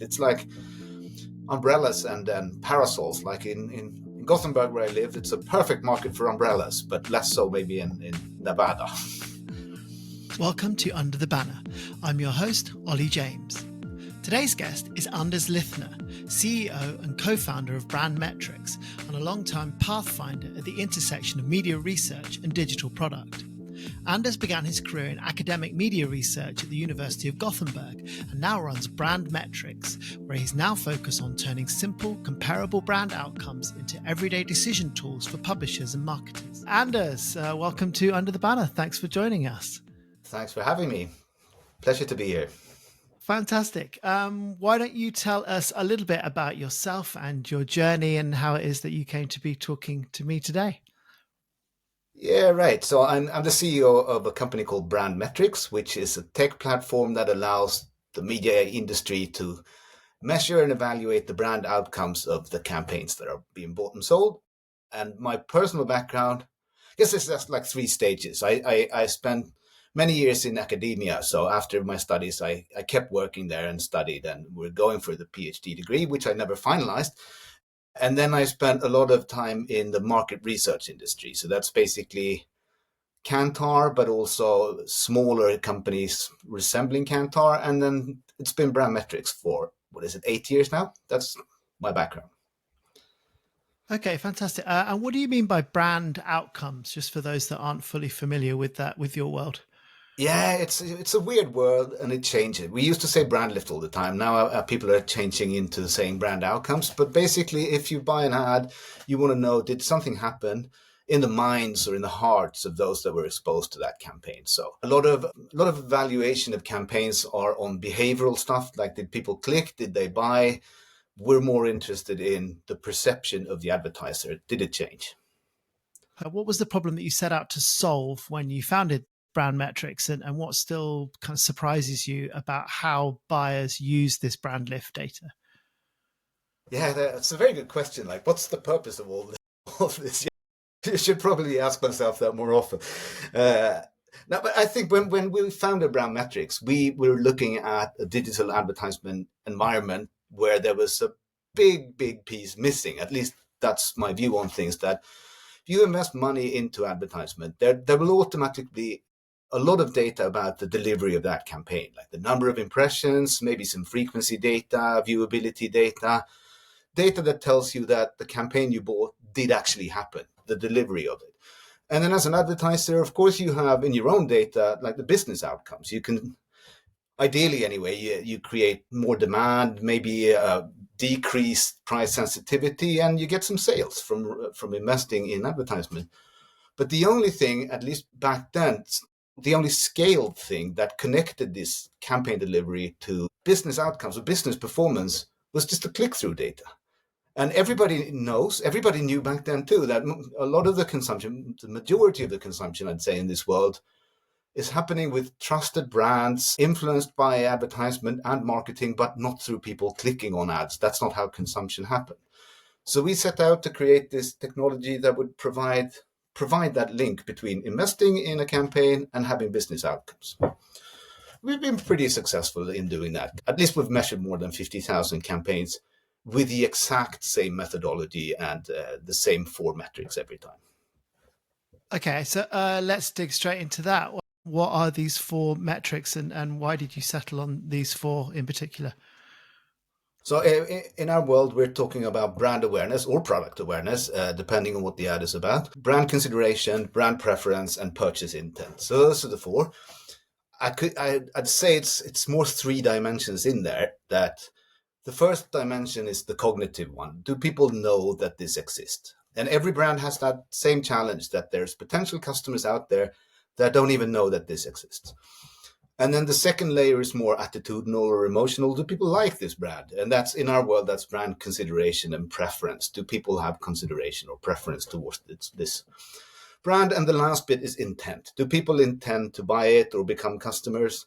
It's like umbrellas and parasols. Like in Gothenburg where I live, it's a perfect market for umbrellas, but less so maybe in Nevada. Welcome to Under the Banner. I'm your host, Ollie James. Today's guest is Anders Lithner, CEO and co-founder of Brand Metrics and a long-time pathfinder at the intersection of media research and digital product. Anders began his career in academic media research at the University of Gothenburg and now runs Brand Metrics, where he's now focused on turning simple, comparable brand outcomes into everyday decision tools for publishers and marketers. Anders, welcome to Under the Banner. Thanks for joining us. Thanks for having me. Pleasure to be here. Fantastic. Why don't you tell us a little bit about yourself and your journey and how it is that you came to be talking to me today? Yeah, right. So I'm the CEO of a company called Brand Metrics, which is a tech platform that allows the media industry to measure and evaluate the brand outcomes of the campaigns that are being bought and sold. And my personal background, I guess it's just like three stages. I spent many years in academia. So after my studies, I kept working there and studied, and we're going for the PhD degree, which I never finalized. And then I spent a lot of time in the market research industry. So that's basically Kantar, but also smaller companies resembling Kantar. And then it's been Brand Metrics for, 8 years now? That's my background. Okay, fantastic. And what do you mean by brand outcomes, just for those that aren't fully familiar with that, with your world? Yeah, it's a weird world, and it changes. We used to say brand lift all the time. Now people are changing into saying brand outcomes. But basically, if you buy an ad, you want to know, did something happen in the minds or in the hearts of those that were exposed to that campaign? So a lot of evaluation of campaigns are on behavioral stuff, like did people click, did they buy? We're more interested in the perception of the advertiser. Did it change? What was the problem that you set out to solve when you founded Brand Metrics, and what still kind of surprises you about how buyers use this brand lift data? Yeah, that's a very good question. Like, what's the purpose of all this? I should probably ask myself that more often. Now, but I think when we founded Brand Metrics, we were looking at a digital advertisement environment where there was a big piece missing. At least that's my view on things, that if you invest money into advertisement, there will automatically be a lot of data about the delivery of that campaign, like the number of impressions, maybe some frequency data, viewability data that tells you that the campaign you bought did actually happen, the delivery of it. And then as an advertiser, of course, you have in your own data, like the business outcomes. You can, ideally anyway, you create more demand, maybe decreased price sensitivity, and you get some sales from investing in advertisement. But the only thing, at least back then, the only scaled thing that connected this campaign delivery to business outcomes or business performance was just the click-through data. And everybody knew back then too, that a lot of the consumption, the majority of the consumption, I'd say, in this world is happening with trusted brands, influenced by advertisement and marketing, but not through people clicking on ads. That's not how consumption happened. So we set out to create this technology that would provide that link between investing in a campaign and having business outcomes. We've been pretty successful in doing that. At least we've measured more than 50,000 campaigns with the exact same methodology and the same 4 metrics every time. Okay, so let's dig straight into that. What are these 4 metrics, and why did you settle on these 4 in particular? So in our world, we're talking about brand awareness or product awareness, depending on what the ad is about, brand consideration, brand preference, and purchase intent. So those are the 4. I'd say it's more 3 dimensions in there. That the first dimension is the cognitive one. Do people know that this exists? And every brand has that same challenge, that there's potential customers out there that don't even know that this exists. And then the second layer is more attitudinal or emotional. Do people like this brand? And that's, in our world, that's brand consideration and preference. Do people have consideration or preference towards this brand? And the last bit is intent. Do people intend to buy it or become customers?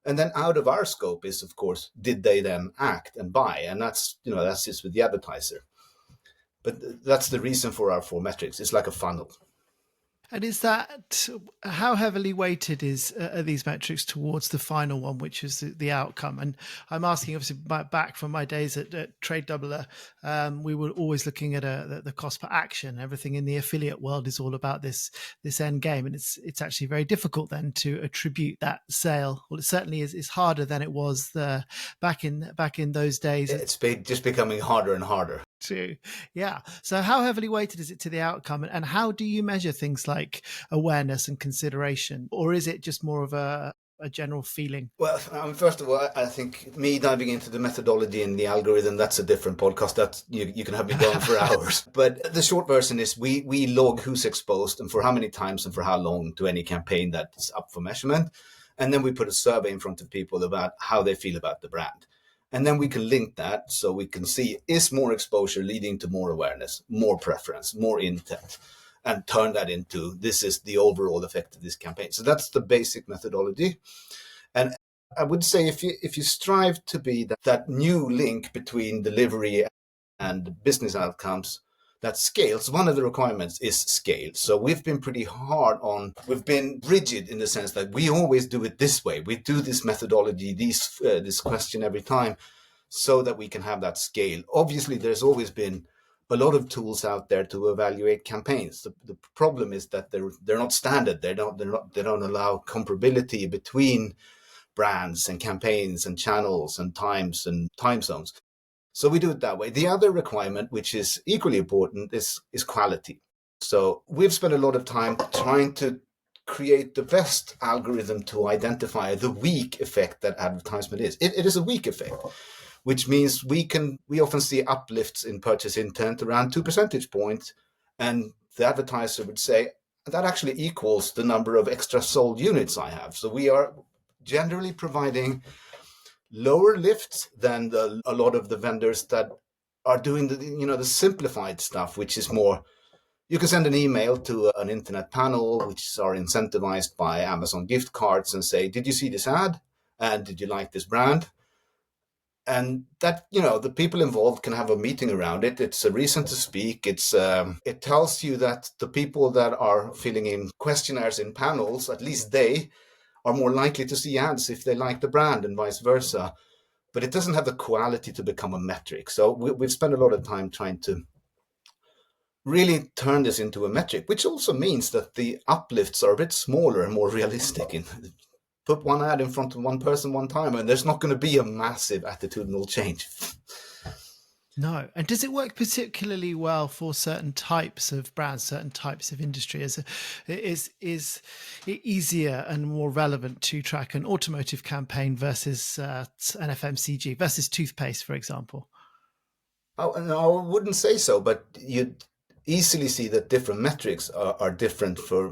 And then out of our scope is, of course, did they then act and buy? And that's just with the advertiser. But that's the reason for our 4 metrics. It's like a funnel. And is that how heavily weighted are these metrics towards the final one, which is the outcome? And I'm asking, obviously, back from my days at Trade Doubler, we were always looking at the cost per action. Everything in the affiliate world is all about this end game, and it's actually very difficult then to attribute that sale. Well, it certainly is. It's harder than it was back in those days. It's just becoming harder and harder. Too. Yeah. So how heavily weighted is it to the outcome, and how do you measure things like awareness and consideration, or is it just more of a general feeling? Well, first of all, I think me diving into the methodology and the algorithm, that's a different podcast. That you can have me going for hours. But the short version is we log who's exposed and for how many times and for how long to any campaign that's up for measurement. And then we put a survey in front of people about how they feel about the brand. And then we can link that so we can see, is more exposure leading to more awareness, more preference, more intent, and turn that into, this is the overall effect of this campaign. So that's the basic methodology. And I would say if you strive to be that new link between delivery and business outcomes that scales, one of the requirements is scale. So we've been we've been rigid in the sense that we always do it this way. We do this methodology, this question every time, so that we can have that scale. Obviously, there's always been a lot of tools out there to evaluate campaigns. The problem is that they're not standard. They don't allow comparability between brands and campaigns and channels and times and time zones. So we do it that way. The other requirement, which is equally important, is quality. So we've spent a lot of time trying to create the best algorithm to identify the weak effect that advertisement is. It is a weak effect, which means we often see uplifts in purchase intent around 2 percentage points, and the advertiser would say that actually equals the number of extra sold units I have. So we are generally providing lower lifts than a lot of the vendors that are doing the simplified stuff, which is more, you can send an email to an internet panel, which are incentivized by Amazon gift cards, and say, did you see this ad? And did you like this brand? And that, the people involved can have a meeting around it. It's a reason to speak. It tells you that the people that are filling in questionnaires in panels, at least they are more likely to see ads if they like the brand and vice versa. But it doesn't have the quality to become a metric. So we've spent a lot of time trying to really turn this into a metric, which also means that the uplifts are a bit smaller and more realistic. Put one ad in front of one person one time, and there's not going to be a massive attitudinal change. No. And does it work particularly well for certain types of brands, certain types of industry? Is it easier and more relevant to track an automotive campaign versus an FMCG versus toothpaste, for example? Oh, no, I wouldn't say so, but you'd easily see that different metrics are different for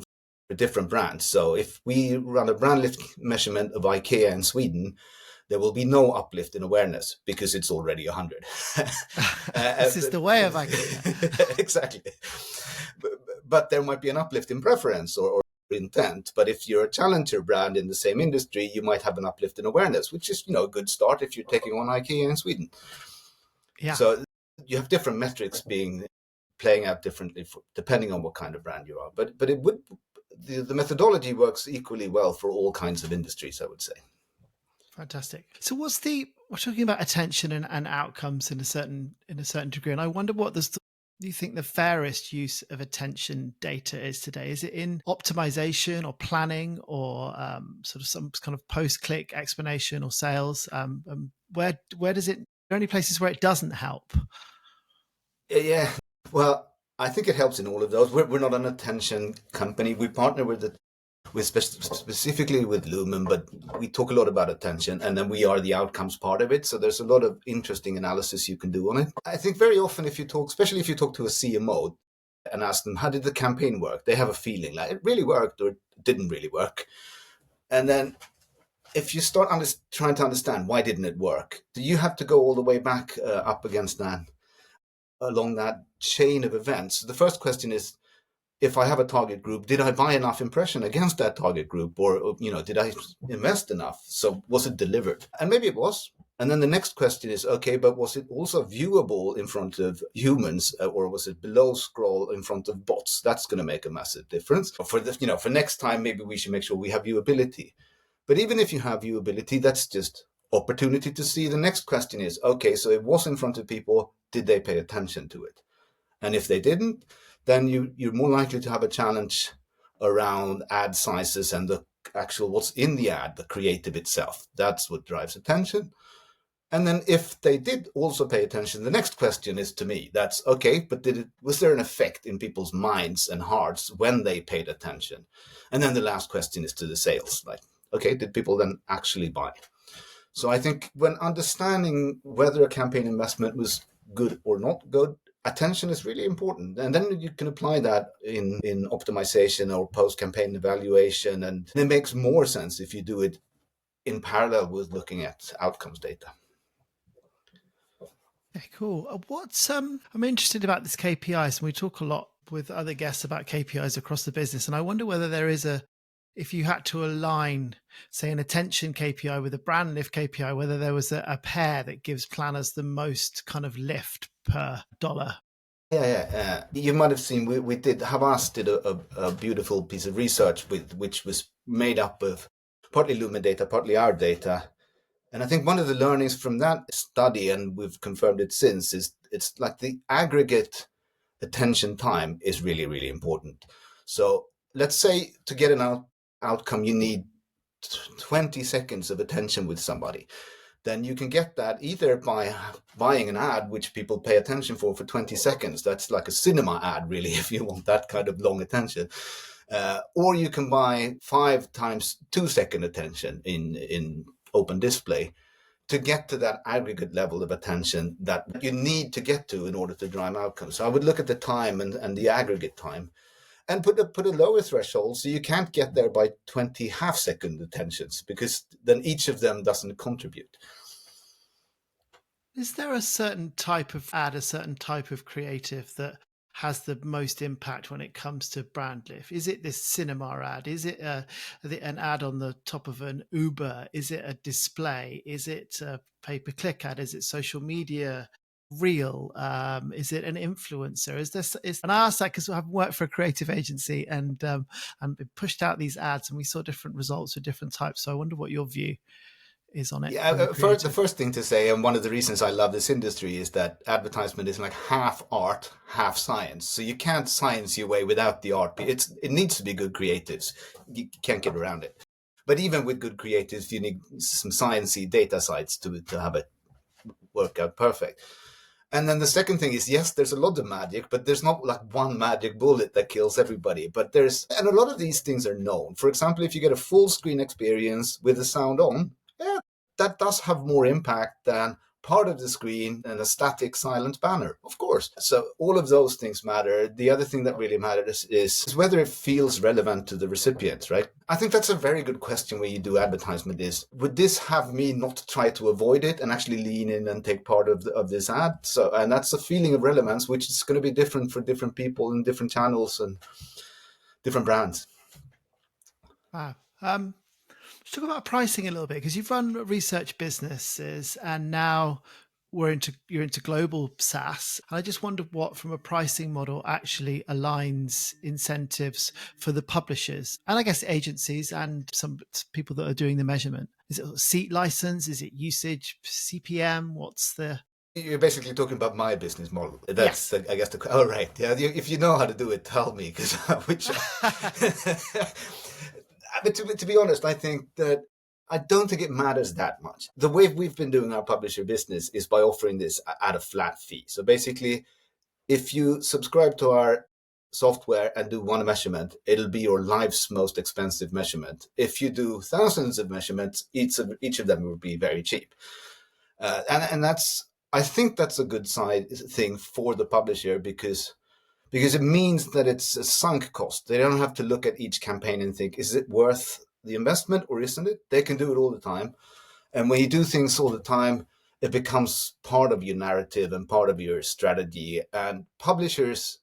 different brands. So if we run a brand lift measurement of IKEA in Sweden, there will be no uplift in awareness because it's already 100. This is the way of IKEA. Exactly. But there might be an uplift in preference or intent. But if you're a challenger brand in the same industry, you might have an uplift in awareness, which is a good start if you're taking on IKEA in Sweden. Yeah. So you have different metrics playing out differently depending on what kind of brand you are. But the methodology works equally well for all kinds of industries, I would say. Fantastic. So we're talking about attention and outcomes in a certain degree, and I wonder what do you think the fairest use of attention data is today? Is it in optimization or planning or sort of some kind of post-click explanation or sales? Where does it? Are there any places where it doesn't help? Yeah, well, I think it helps in all of those. We're not an attention company. We partner specifically with Lumen, but we talk a lot about attention, and then we are the outcomes part of it. So there's a lot of interesting analysis you can do on it. I think very often especially if you talk to a CMO and ask them, how did the campaign work? They have a feeling like it really worked or it didn't really work. And then if you start trying to understand why didn't it work, do you have to go all the way back up against that, along that chain of events? The first question is, if I have a target group, did I buy enough impression against that target group? Or, did I invest enough? So was it delivered? And maybe it was, And then the next question is, okay, but was it also viewable in front of humans, or was it below scroll in front of bots? That's going to make a massive difference. For the, for next time, maybe we should make sure we have viewability. But even if you have viewability, that's just opportunity to see. The next question is, okay, so it was in front of people. Did they pay attention to it? And if they didn't, then you're more likely to have a challenge around ad sizes and the actual what's in the ad, the creative itself. That's what drives attention. And then if they did also pay attention, the next question is to me, that's okay, but was there an effect in people's minds and hearts when they paid attention? And then the last question is to the sales, like, okay, did people then actually buy? So I think when understanding whether a campaign investment was good or not good, attention is really important. And then you can apply that in optimization or post-campaign evaluation. And it makes more sense if you do it in parallel with looking at outcomes data. Okay, cool. I'm interested about this KPIs, and we talk a lot with other guests about KPIs across the business. And I wonder whether there is if you had to align, say, an attention KPI with a brand lift KPI, whether there was a pair that gives planners the most kind of lift per dollar. Yeah. You might have seen Havas did a beautiful piece of research which was made up of partly Lumen data, partly our data. And I think one of the learnings from that study, and we've confirmed it since, is it's like the aggregate attention time is really, really important. So let's say to get an outcome, you need 20 seconds of attention with somebody. Then you can get that either by buying an ad, which people pay attention for 20 seconds. That's like a cinema ad, really, if you want that kind of long attention. Or you can buy 5 times 2 second attention in open display to get to that aggregate level of attention that you need to get to in order to drive outcomes. So I would look at the time and the aggregate time and put a lower threshold so you can't get there by 20 half-second attentions, because then each of them doesn't contribute. Is there a certain type of ad, a certain type of creative that has the most impact when it comes to brand lift? Is it this cinema ad? Is it an ad on the top of an Uber? Is it a display? Is it a pay-per-click ad? Is it social media reel? Is it an influencer? And I asked that because I've worked for a creative agency and pushed out these ads, and we saw different results for different types. So I wonder what your view is on it. Yeah, the first thing to say, and one of the reasons I love this industry, is that advertisement is like half art, half science. So you can't science your way without the art. It needs to be good creatives. You can't get around it. But even with good creatives, you need some sciencey data sites to have it work out perfect. And then the second thing is, yes, there's a lot of magic, but there's not like one magic bullet that kills everybody. And a lot of these things are known. For example, if you get a full screen experience with the sound on, yeah, that does have more impact than part of the screen and a static silent banner, of course. So all of those things matter. The other thing that really matters is whether it feels relevant to the recipients, right? I think that's a very good question when you do advertisement is, would this have me not try to avoid it and actually lean in and take part of this ad? So, and that's a feeling of relevance, which is going to be different for different people in different channels and different brands. Wow. Let's talk about pricing a little bit, because you've run research businesses and now you're into global SaaS. And I just wonder what, from a pricing model, actually aligns incentives for the publishers and I guess agencies and some people that are doing the measurement. Is it seat license? Is it usage, CPM? You're basically talking about my business model. That's, yes. I guess, right. Yeah. If you know how to do it, tell me, because But to be honest, I don't think it matters that much. The way we've been doing our publisher business is by offering this at a flat fee. So basically, if you subscribe to our software and do one measurement, it'll be your life's most expensive measurement. If you do thousands of measurements, each of them will be very cheap. And I think that's a good thing for the publisher, because it means that it's a sunk cost. They don't have to look at each campaign and think, is it worth the investment or isn't it? They can do it all the time. And when you do things all the time, it becomes part of your narrative and part of your strategy. And publishers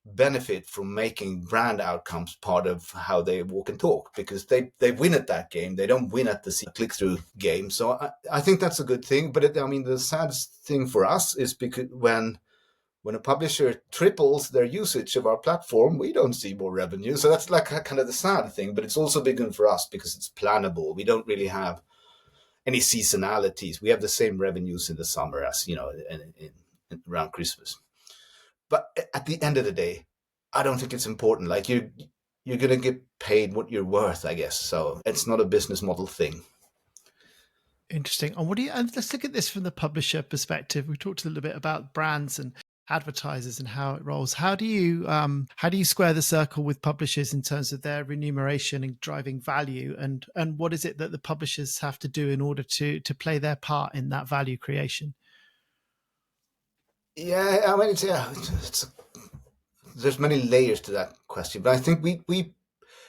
benefit from making brand outcomes part of how they walk and talk, because they win at that game. They don't win at the click-through game. So I think that's a good thing. But the saddest thing for us is because when a publisher triples their usage of our platform, we don't see more revenue. So that's like kind of the sad thing, but it's also big one for us because it's plannable. We don't really have any seasonalities. We have the same revenues in the summer as, around Christmas. But at the end of the day, I don't think it's important. Like you're going to get paid what you're worth, I guess. So it's not a business model thing. Interesting. And let's look at this from the publisher perspective. We talked a little bit about brands and advertisers and how it rolls. How do you square the circle with publishers in terms of their remuneration and driving value, and what is it that the publishers have to do in order to play their part in that value creation? Yeah, I mean, there's many layers to that question, but I think we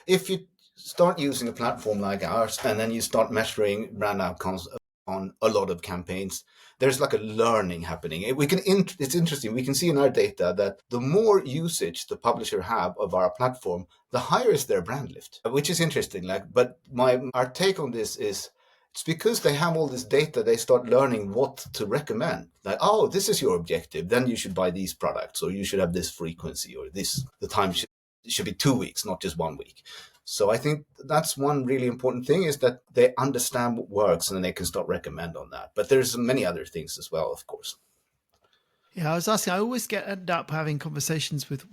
if you start using a platform like ours and then you start measuring brand outcomes on a lot of campaigns, there's like a learning happening. It's interesting. We can see in our data that the more usage the publisher have of our platform, the higher is their brand lift, which is interesting. But our take on this is it's because they have all this data, they start learning what to recommend. Like, oh, this is your objective, then you should buy these products, or you should have this frequency, or the time should be 2 weeks, not just 1 week. So I think that's one really important thing, is that they understand what works and then they can start recommend on that. But there's many other things as well, of course. Yeah, I was asking. I always end up having conversations with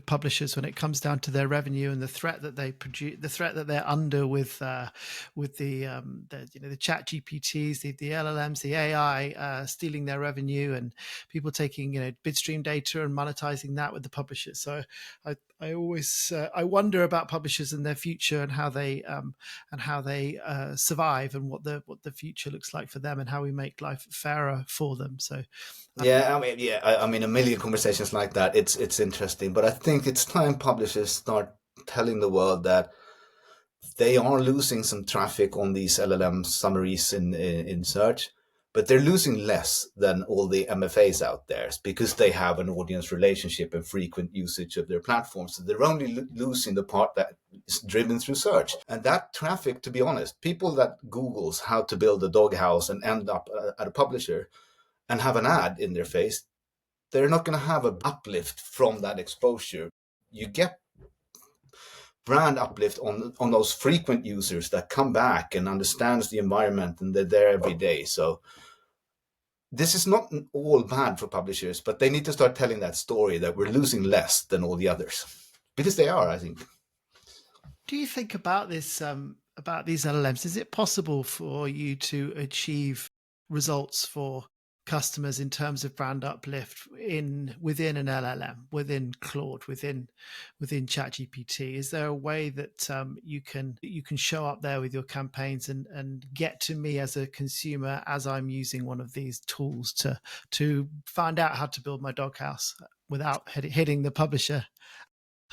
publishers when it comes down to their revenue and the threat that they produce, the threat that they're under with the chat GPTs, the LLMs, the AI stealing their revenue, and people taking bidstream data and monetizing that with the publishers. So I always I wonder about publishers and their future and how they survive, and what the future looks like for them, and how we make life fairer for them. So. I mean, a million conversations like that. It's interesting, but I think it's time publishers start telling the world that they are losing some traffic on these LLM summaries in search, but they're losing less than all the MFAs out there because they have an audience relationship and frequent usage of their platforms. So they're only losing the part that is driven through search. And that traffic, to be honest, people that Googles how to build a doghouse and end up at a publisher and have an ad in their face, they're not going to have an uplift from that exposure. You get brand uplift on those frequent users that come back and understands the environment and they're there every day. So this is not all bad for publishers, but they need to start telling that story that we're losing less than all the others, because they are, I think. Do you think about this, about these LLMs? Is it possible for you to achieve results for customers in terms of brand uplift within an LLM, within Claude, within ChatGPT? Is there a way that you can show up there with your campaigns and get to me as a consumer as I'm using one of these tools to find out how to build my doghouse without hitting the publisher?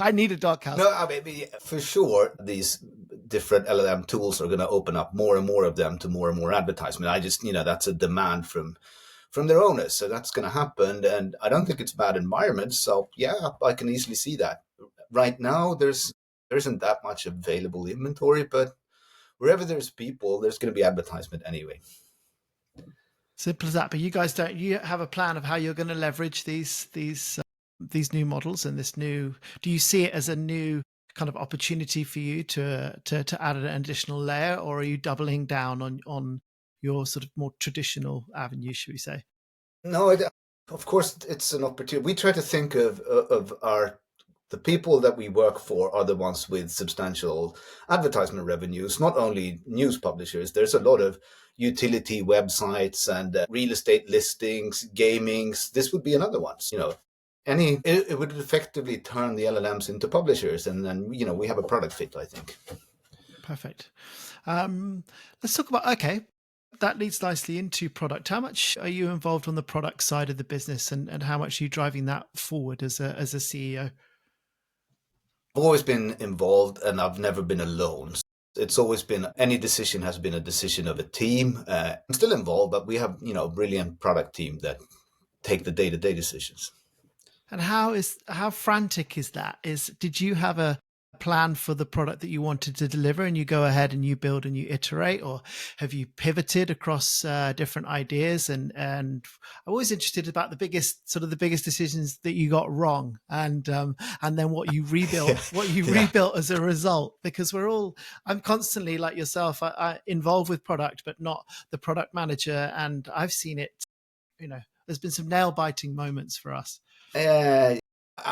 I need a doghouse. No, I mean, for sure, these different LLM tools are going to open up more and more of them to more and more advertisement. I just, that's a demand from their owners. So that's going to happen. And I don't think it's bad environment. So yeah, I can easily see that. Right now, there isn't that much available inventory, but wherever there's people, there's going to be advertisement anyway. Simple as that. But you guys you have a plan of how you're going to leverage these new models and this new, do you see it as a new kind of opportunity for you to add an additional layer, or are you doubling down on your sort of more traditional avenue, should we say? No, of course it's an opportunity. We try to think of the people that we work for are the ones with substantial advertisement revenues, not only news publishers. There's a lot of utility websites and real estate listings, gamings. This would be another one. It would effectively turn the LLMs into publishers, and then we have a product fit, I think. Perfect. Let's talk about, okay, that leads nicely into product. How much are you involved on the product side of the business, and how much are you driving that forward as a CEO? I've always been involved, and I've never been alone. It's always been, any decision has been a decision of a team. I'm still involved, but we have a brilliant product team that take the day-to-day decisions. And how frantic is that? Did you have a plan for the product that you wanted to deliver and you go ahead and you build and you iterate, or have you pivoted across different ideas? And I'm always interested about the biggest decisions that you got wrong, and then what you rebuilt, rebuilt as a result. Because I'm constantly like yourself, I involved with product, but not the product manager, and I've seen it. There's been some nail biting moments for us. I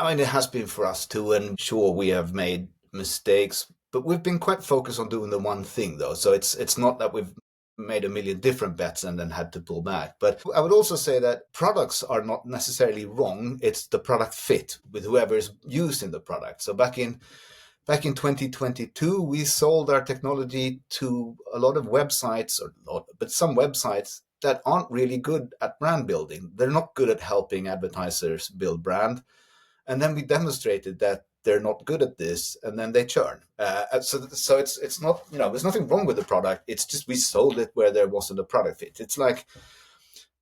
mean, it has been for us too, and sure, we have made mistakes, but we've been quite focused on doing the one thing, though. So it's not that we've made a million different bets and then had to pull back. But I would also say that products are not necessarily wrong. It's the product fit with whoever is using the product. So back in 2022, we sold our technology to a lot of websites, but some websites that aren't really good at brand building. They're not good at helping advertisers build brand. And then we demonstrated that they're not good at this, and then they churn. So it's not, there's nothing wrong with the product. It's just we sold it where there wasn't a product fit. It's like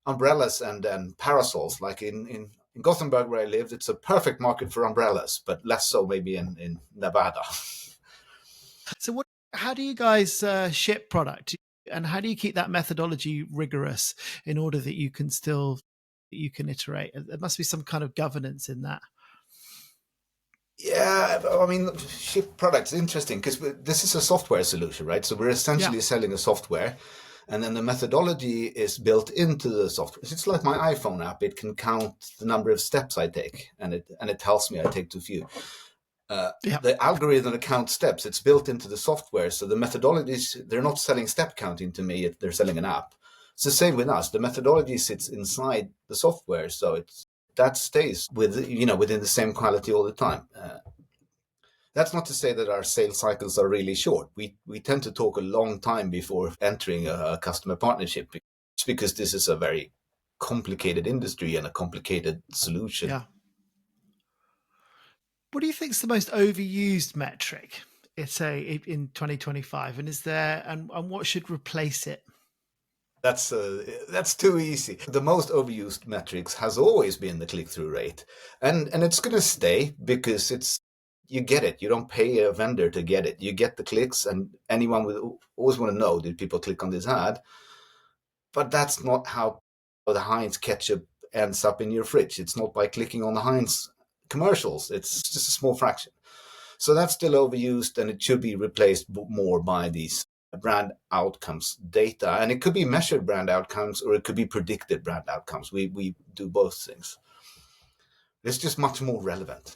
umbrellas and parasols. Like in Gothenburg, where I lived, it's a perfect market for umbrellas, but less so maybe in Nevada. So how do you guys ship product, and how do you keep that methodology rigorous in order that you can iterate? There must be some kind of governance in that. Yeah, I mean, ship products interesting because this is a software solution, right? So we're essentially selling a software, and then the methodology is built into the software. It's like my iPhone app; it can count the number of steps I take, and it tells me I take too few. The algorithm that counts steps, it's built into the software. So the methodologies, they're not selling step counting to me; they're selling an app. It's the same with us. The methodology sits inside the software, so that stays within the same quality all the time. That's not to say that our sales cycles are really short. We tend to talk a long time before entering a customer partnership, because this is a very complicated industry and a complicated solution. Yeah. What do you think is the most overused metric in 2025, and what should replace it? That's too easy. The most overused metrics has always been the click-through rate, and it's going to stay because you get it. You don't pay a vendor to get it. You get the clicks, and anyone will always want to know, did people click on this ad? But that's not how the Heinz ketchup ends up in your fridge. It's not by clicking on the Heinz commercials. It's just a small fraction. So that's still overused, and it should be replaced more by these brand outcomes data. And it could be measured brand outcomes, or it could be predicted brand outcomes. We do both things. It's just much more relevant.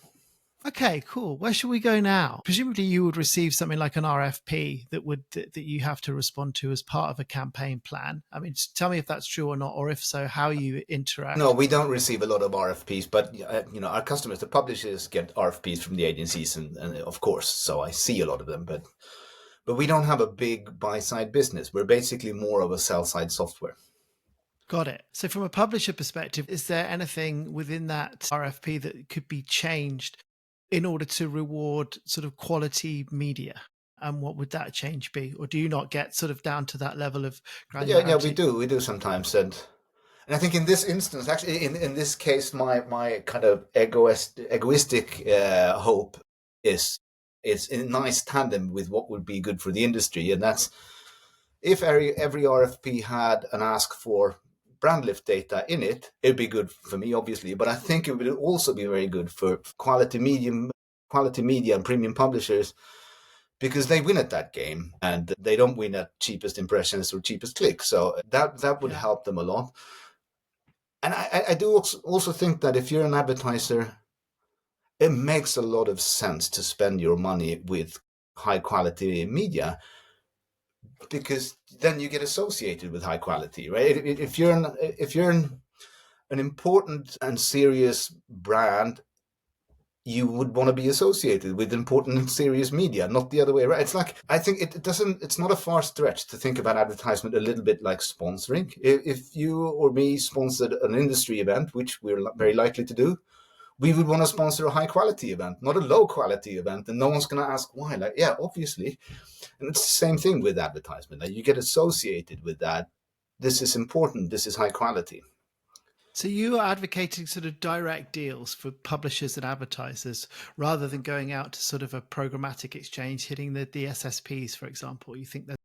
Okay, cool. Where should we go now? Presumably you would receive something like an RFP that you have to respond to as part of a campaign plan. I mean, tell me if that's true or not, or if so, how you interact. No, we don't receive a lot of RFPs, but our customers, the publishers, get RFPs from the agencies, and of course, so I see a lot of them, but we don't have a big buy-side business. We're basically more of a sell-side software. Got it. So from a publisher perspective, is there anything within that RFP that could be changed in order to reward sort of quality media? And what would that change be? Or do you not get sort of down to that level of granularity? Yeah, we do. We do sometimes. And I think in this instance, actually, in this case, my kind of egoistic hope is in nice tandem with what would be good for the industry. And that's if every RFP had an ask for brand lift data in it, it'd be good for me, obviously, but I think it would also be very good for quality media and premium publishers, because they win at that game and they don't win at cheapest impressions or cheapest clicks. So that would help them a lot. And I do also think that if you're an advertiser, it makes a lot of sense to spend your money with high quality media, because then you get associated with high quality, right? If you're an important and serious brand, you would want to be associated with important and serious media, not the other way around. It's like, I think it's not a far stretch to think about advertisement a little bit like sponsoring. If you or me sponsored an industry event, which we're very likely to do, we would want to sponsor a high quality event, not a low quality event. And no one's going to ask why. Like, yeah, obviously. And it's the same thing with advertisement. Like, you get associated with that. This is important. This is high quality. So you are advocating sort of direct deals for publishers and advertisers rather than going out to sort of a programmatic exchange, hitting the SSPs, for example. You think that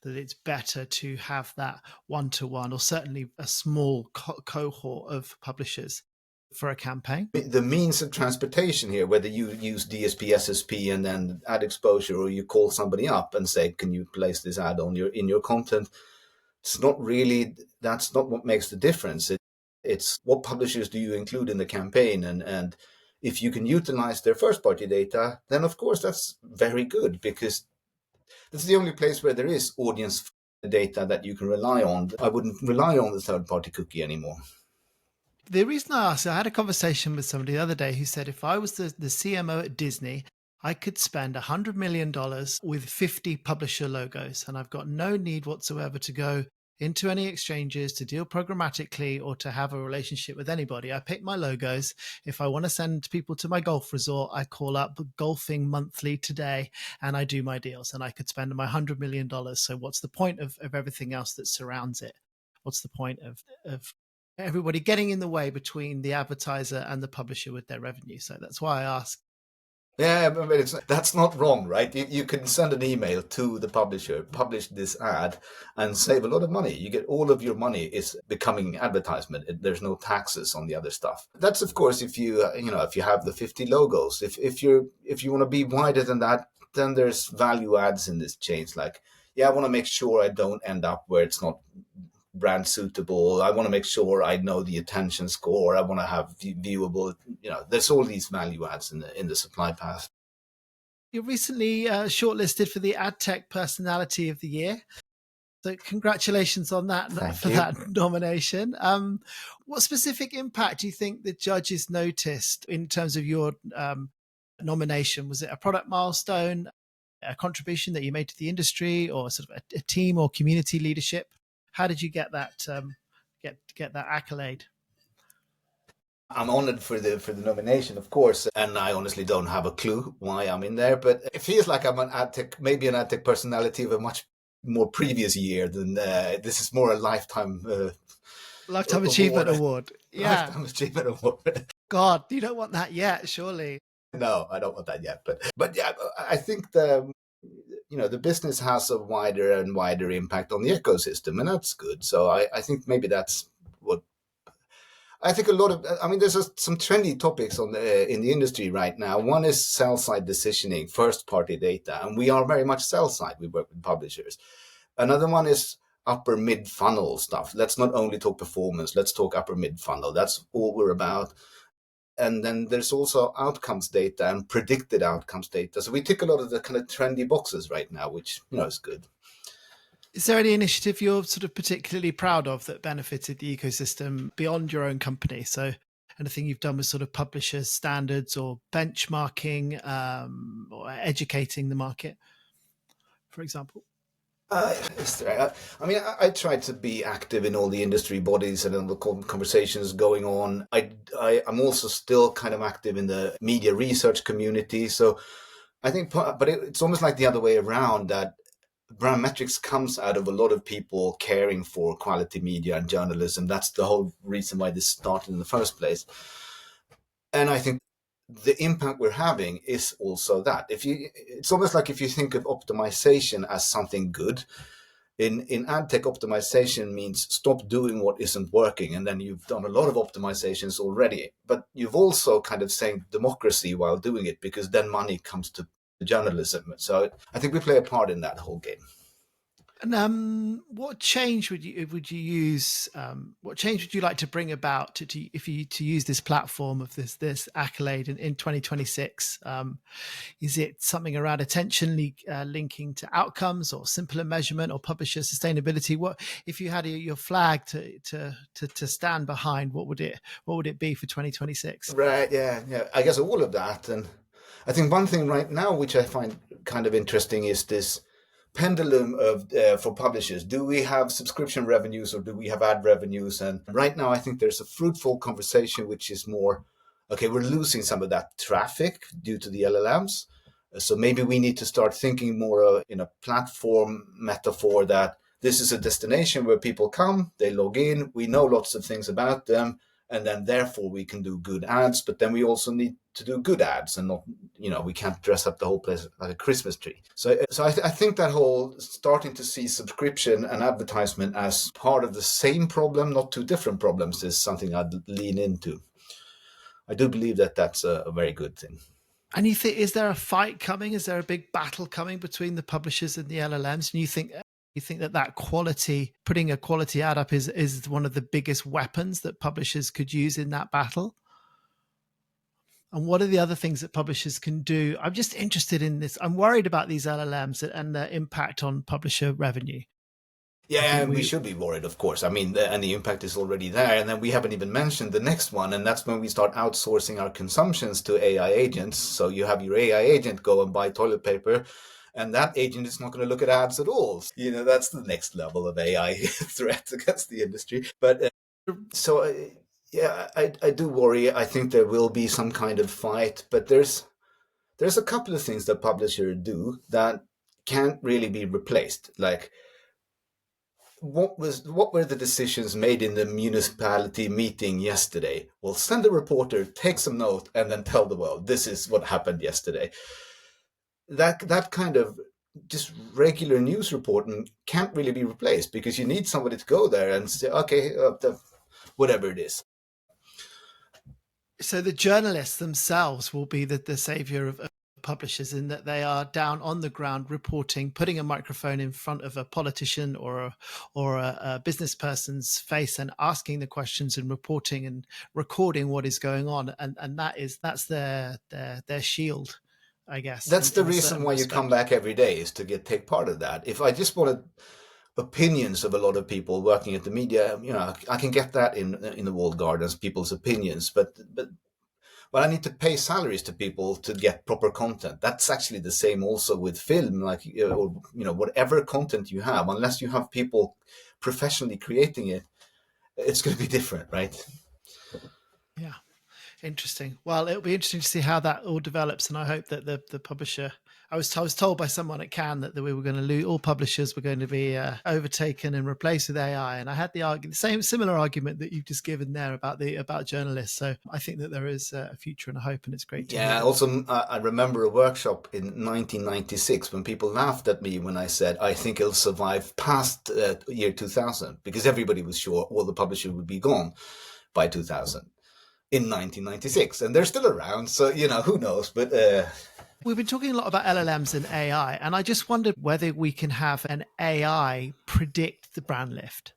it's better to have that one-to-one or certainly a small cohort of publishers for a campaign? The means of transportation here, whether you use DSP, SSP, and then ad exposure, or you call somebody up and say, "Can you place this ad on in your content?" It's not really. That's not what makes the difference. It's what publishers do you include in the campaign, and if you can utilize their first-party data, then of course that's very good, because that's the only place where there is audience data that you can rely on. I wouldn't rely on the third-party cookie anymore. The reason I asked, I had a conversation with somebody the other day who said if I was the CMO at Disney, I could spend $100 million with 50 publisher logos, and I've got no need whatsoever to go into any exchanges to deal programmatically or to have a relationship with anybody. I pick my logos. If I want to send people to my golf resort, I call up Golfing Monthly Today and I do my deals, and I could spend my $100 million. So what's the point of everything else that surrounds it? What's the point of everybody getting in the way between the advertiser and the publisher with their revenue? So that's why I ask. Yeah, but that's not wrong, right? You can send an email to the publisher, publish this ad, and save a lot of money. You get all of your money is becoming advertisement. There's no taxes on the other stuff. That's of course if you if you have the 50 logos. If you want to be wider than that, then there's value adds in this change. Like, yeah, I want to make sure I don't end up where it's not brand suitable. I want to make sure I know the attention score. I want to have viewable. There's all these value adds in the supply path. You're recently shortlisted for the Adtech Personality of the Year. So congratulations on that that nomination. What specific impact do you think the judges noticed in terms of your nomination? Was it a product milestone, a contribution that you made to the industry, or sort of a team or community leadership? How did you get that get that accolade? I'm honored for the nomination, of course, and I honestly don't have a clue why I'm in there, but it feels like I'm an AdTech personality of a much more previous year than this is more a lifetime Achievement award. Yeah, lifetime achievement award. God, you don't want that yet, surely. No, I don't want that yet, but yeah, I think the business has a wider and wider impact on the ecosystem, and that's good. So I think maybe that's what I think. There's some trendy topics in the industry right now. One is sell-side decisioning, first-party data, and we are very much sell-side. We work with publishers. Another one is upper mid-funnel stuff. Let's not only talk performance, let's talk upper mid-funnel. That's all we're about. And then there's also outcomes data and predicted outcomes data. So we tick a lot of the kind of trendy boxes right now, which is good. Is there any initiative you're sort of particularly proud of that benefited the ecosystem beyond your own company? So anything you've done with sort of publishers, standards, or benchmarking, or educating the market, for example? I try to be active in all the industry bodies and in the conversations going on. I'm also still kind of active in the media research community. So I think, but it's almost like the other way around, that brand metrics comes out of a lot of people caring for quality media and journalism. That's the whole reason why this started in the first place. And I think the impact we're having is also that. It's almost like if you think of optimization as something good, in Adtech, optimization means stop doing what isn't working, and then you've done a lot of optimizations already. But you've also kind of saying democracy while doing it, because then money comes to journalism. So I think we play a part in that whole game. And what change would you use? What change would you like to bring about to use this platform of this accolade in 2026? Is it something around attention linking to outcomes, or simpler measurement, or publisher sustainability? What if you had your flag to stand behind? What would it be for 2026? Right. Yeah. I guess all of that. And I think one thing right now, which I find kind of interesting, is this pendulum of for publishers. Do we have subscription revenues or do we have ad revenues? And right now, I think there's a fruitful conversation, which is more, okay, we're losing some of that traffic due to the LLMs. So maybe we need to start thinking more in a platform metaphor, that this is a destination where people come, they log in, we know lots of things about them, and then therefore we can do good ads, but then we also need to do good ads and not, we can't dress up the whole place like a Christmas tree. So I think that whole starting to see subscription and advertisement as part of the same problem, not two different problems, is something I'd lean into. I do believe that that's a very good thing. And you think, is there a fight coming? Is there a big battle coming between the publishers and the LLMs? And you think that quality, putting a quality ad up is one of the biggest weapons that publishers could use in that battle? And what are the other things that publishers can do? I'm just interested in this. I'm worried about these LLMs and their impact on publisher revenue. Yeah, and we should be worried, of course. I mean, and the impact is already there. And then we haven't even mentioned the next one, and that's when we start outsourcing our consumptions to AI agents. So you have your AI agent go and buy toilet paper, and that agent is not going to look at ads at all. That's the next level of AI threat against the industry. But I do worry. I think there will be some kind of fight, but there's a couple of things that publishers do that can't really be replaced. Like, what were the decisions made in the municipality meeting yesterday? Well, send a reporter, take some note, and then tell the world this is what happened yesterday. That kind of just regular news reporting can't really be replaced, because you need somebody to go there and say, okay, whatever it is. So the journalists themselves will be the savior of publishers, in that they are down on the ground reporting, putting a microphone in front of a politician or a business person's face and asking the questions and reporting and recording what is going on, and that's their shield, I guess. That's the reason why you come back every day, is to take part of that. If I just wanted opinions of a lot of people working at the media, I can get that in the walled gardens, people's opinions, but I need to pay salaries to people to get proper content. That's actually the same also with film, like, or whatever content you have, unless you have people professionally creating it, it's going to be different, right? Yeah. Interesting. Well, it'll be interesting to see how that all develops, and I hope that the publisher. I was told by someone at Cannes that we were going to lose. All publishers were going to be overtaken and replaced with AI, and I had the similar argument that you've just given there about journalists. So I think that there is a future and a hope, and it's great. Yeah. Also, I remember a workshop in 1996 when people laughed at me when I said I think it'll survive past year 2000, because everybody was sure all the publishers would be gone by 2000. In 1996, and they're still around, so who knows. But we've been talking a lot about LLMs and AI, and I just wondered whether we can have an AI predict the brand lift.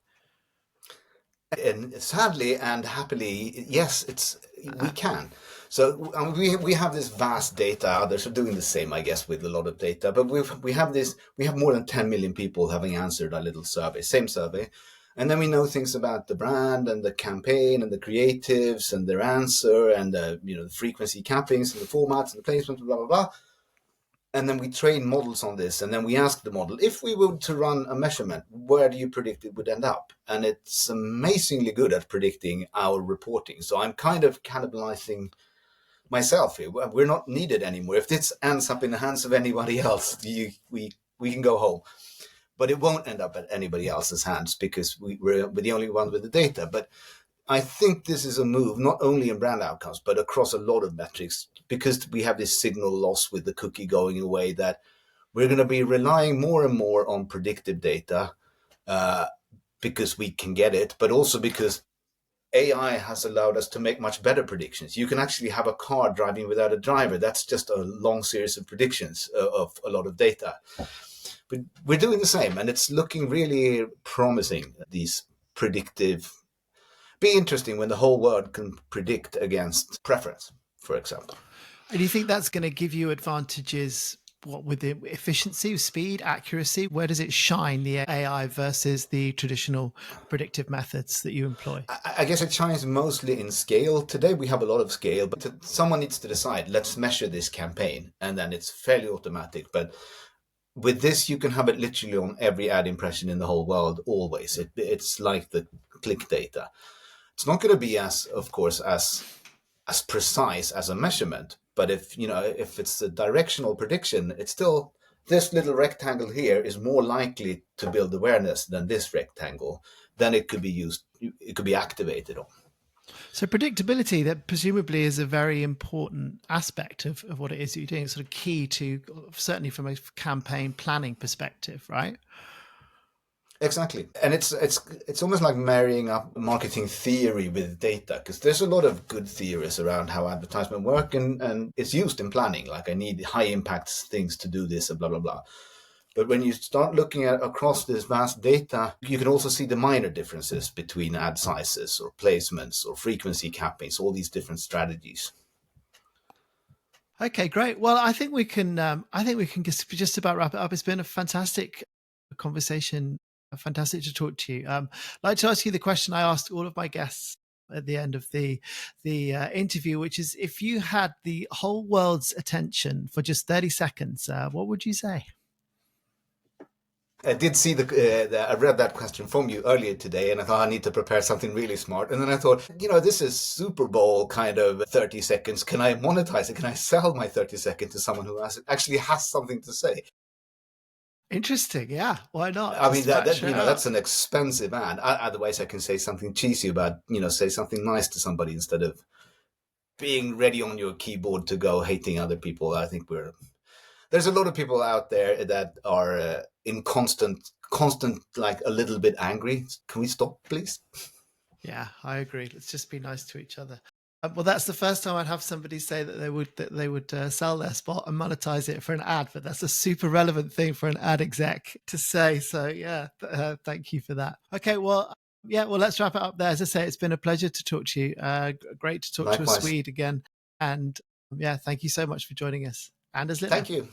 And sadly and happily, yes, we can. So we have this vast data. Others are doing the same, I guess, with a lot of data. But we have more than 10 million people having answered our little survey, same survey. And then we know things about the brand and the campaign and the creatives and their answer and the frequency cappings and the formats and the placements, blah, blah, blah. And then we train models on this. And then we ask the model, if we were to run a measurement, where do you predict it would end up? And it's amazingly good at predicting our reporting. So I'm kind of cannibalizing myself here. We're not needed anymore. If this ends up in the hands of anybody else, we can go home. But it won't end up at anybody else's hands, because we're the only one with the data. But I think this is a move, not only in brand outcomes, but across a lot of metrics, because we have this signal loss with the cookie going away, that we're going to be relying more and more on predictive data because we can get it, but also because AI has allowed us to make much better predictions. You can actually have a car driving without a driver. That's just a long series of predictions of a lot of data. But we're doing the same, and it's looking really promising, these predictive. Be interesting when the whole world can predict against preference, for example. And do you think that's going to give you advantages, with the efficiency, speed, accuracy? Where does it shine, the AI versus the traditional predictive methods that you employ? I guess it shines mostly in scale. Today we have a lot of scale, but someone needs to decide, let's measure this campaign, and then it's fairly automatic. But with this, you can have it literally on every ad impression in the whole world, always. It's like the click data. It's not going to be as precise as a measurement, but if it's a directional prediction, it's still, this little rectangle here is more likely to build awareness than this rectangle. Then it could be used, it could be activated on. So predictability, that presumably is a very important aspect of what it is that you're doing. It's sort of key to, certainly from a campaign planning perspective, right? Exactly, and it's almost like marrying up marketing theory with data, because there's a lot of good theories around how advertisement work, and it's used in planning. Like, I need high impact things to do this and blah blah blah. But when you start looking at across this vast data, you can also see the minor differences between ad sizes or placements or frequency cappings, all these different strategies. Okay, great. Well, I think we can. I think we can just about wrap it up. It's been a fantastic conversation. Fantastic to talk to you. I'd like to ask you the question I asked all of my guests at the end of the interview, which is, if you had the whole world's attention for just 30 seconds, what would you say? I did see I read that question from you earlier today, and I thought I need to prepare something really smart. And then I thought, this is Super Bowl kind of 30 seconds. Can I monetize it? Can I sell my 30 seconds to someone who actually has something to say? Interesting. Yeah. Why not? I mean, that's an expensive ad. Otherwise, I can say something cheesy about, say something nice to somebody instead of being ready on your keyboard to go hating other people. I think there's a lot of people out there that are in constant, like a little bit angry. Can we stop, please? Yeah, I agree. Let's just be nice to each other. Well, that's the first time I'd have somebody say that they would sell their spot and monetize it for an ad, but that's a super relevant thing for an ad exec to say. So yeah, thank you for that. Okay, well, let's wrap it up there. As I say, it's been a pleasure to talk to you. Great to talk Likewise. to a Swede again. And thank you so much for joining us. Anders Lithner. Thank you.